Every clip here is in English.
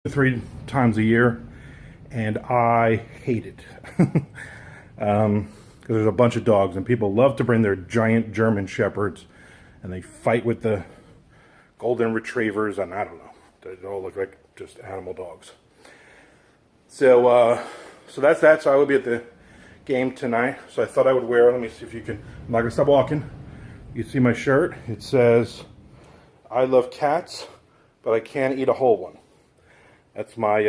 3 times a year, and I hate it. Because there's a bunch of dogs, and people love to bring their giant German Shepherds, and they fight with the golden retrievers, and I don't know. They all look like just animal dogs. So that's that. So I will be at the game tonight. So I thought I would wear. Let me see if you can. I'm not gonna stop walking. You see my shirt? It says, "I love cats, but I can't eat a whole one." That's my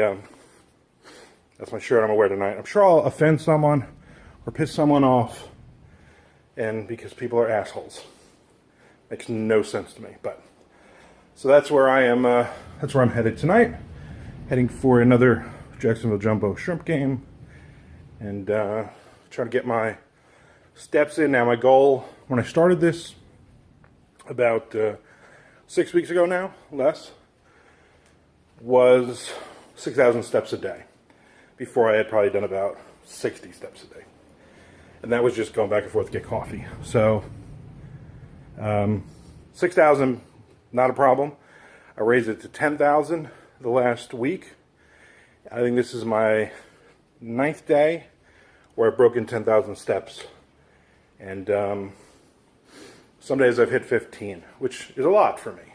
shirt I'm gonna wear tonight. I'm sure I'll offend someone or piss someone off, and because people are assholes, makes no sense to me. But so that's where I am. That's where I'm headed tonight. Heading for another Jacksonville Jumbo Shrimp game, and try to get my steps in. Now my goal when I started this about 6 weeks ago now, less, was 6,000 steps a day. Before I had probably done about 60 steps a day. And that was just going back and forth to get coffee. So 6,000, not a problem. I raised it to 10,000 the last week. I think this is my 9th day where I've broken 10,000 steps. And some days I've hit 15, which is a lot for me.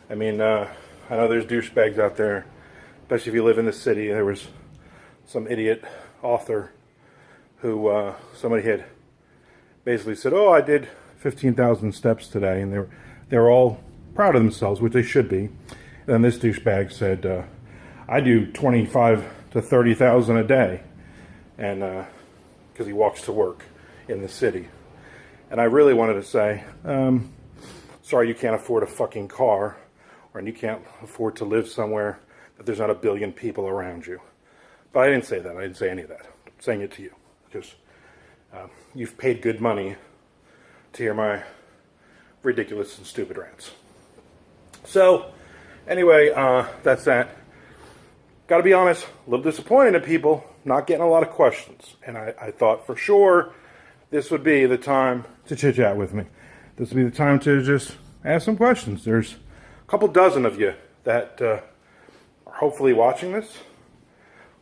I mean, I know there's douchebags out there, especially if you live in the city. There was some idiot author who somebody had basically said, "Oh, I did 15,000 steps today," and they were all proud of themselves, which they should be. And then this douchebag said, "I do 25 to 30,000 a day," and because he walks to work in the city. And I really wanted to say, sorry, you can't afford a fucking car, and you can't afford to live somewhere that there's not a billion people around you. But I didn't say that. I didn't say any of that. I'm saying it to you because you've paid good money to hear my ridiculous and stupid rants. So, anyway, that's that. Got to be honest, a little disappointed in people, not getting a lot of questions. And I thought for sure this would be the time to chit-chat with me. This would be the time to just ask some questions. There's a couple dozen of you that are hopefully watching this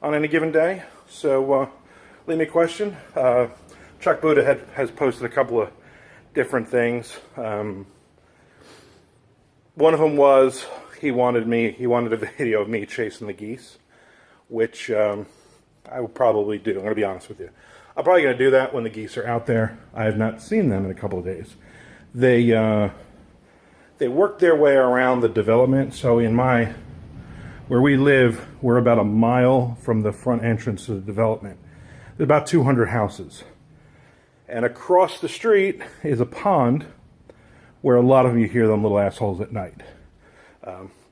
on any given day. So leave me a question. Chuck Buddha has posted a couple of different things. One of them was he wanted a video of me chasing the geese, which I will probably do. I'm going to be honest with you. I'm probably going to do that when the geese are out there. I have not seen them in a couple of days. They work their way around the development. So where we live, we're about a mile from the front entrance to the development. There's about 200 houses. And across the street is a pond where a lot of you hear them little assholes at night.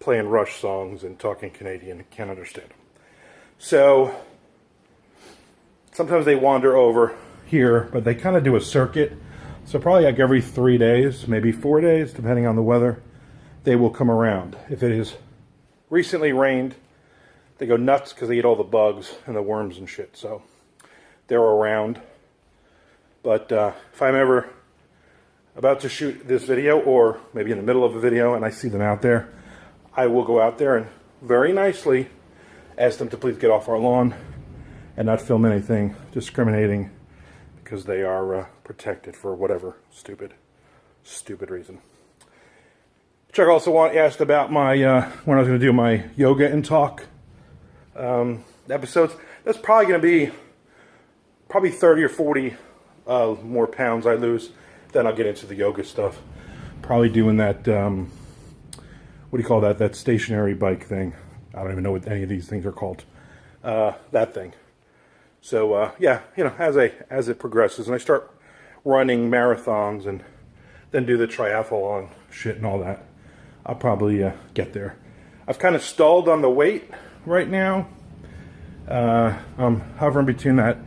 Playing Rush songs and talking Canadian. Can't understand them. So sometimes they wander over here, but they kind of do a circuit. So probably like every 3 days, maybe 4 days, depending on the weather, they will come around. If it is recently rained, they go nuts because they eat all the bugs and the worms and shit. So they're around. But if I'm ever about to shoot this video, or maybe in the middle of a video and I see them out there, I will go out there and very nicely ask them to please get off our lawn and not film anything discriminating because they are protected for whatever stupid reason. Chuck also asked about my when I was going to do my yoga and talk episodes. That's probably going to be 30 or 40 more pounds I lose. Then I'll get into the yoga stuff. Probably doing that, what do you call that? That stationary bike thing. I don't even know what any of these things are called. That thing. So yeah, as it progresses, and I start running marathons and then do the triathlon shit and all that, I'll probably get there. I've kind of stalled on the weight right now. I'm hovering between that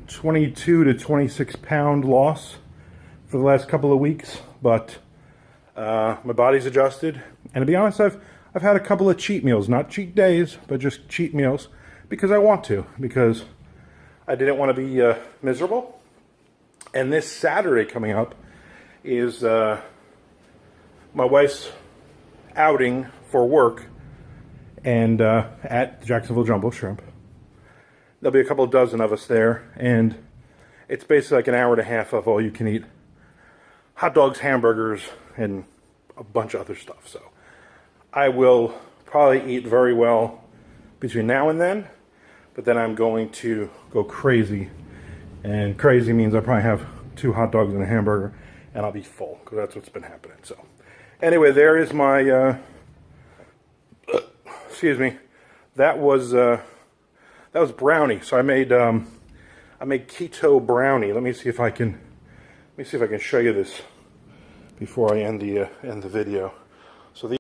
22 to 26 pound loss for the last couple of weeks, but my body's adjusted. And to be honest, I've had a couple of cheat meals, not cheat days, but just cheat meals because I want to, because I didn't want to be miserable. And this Saturday coming up is my wife's outing for work, and at Jacksonville Jumbo Shrimp. There'll be a couple dozen of us there, and it's basically like an hour and a half of all you can eat hot dogs, hamburgers, and a bunch of other stuff. So I will probably eat very well between now and then, but then I'm going to go crazy, and crazy means I probably have 2 hot dogs and a hamburger, and I'll be full, because that's what's been happening. So anyway, there is my excuse me, that was brownie. So I made keto brownie. Let me see if I can show you this before I end the video.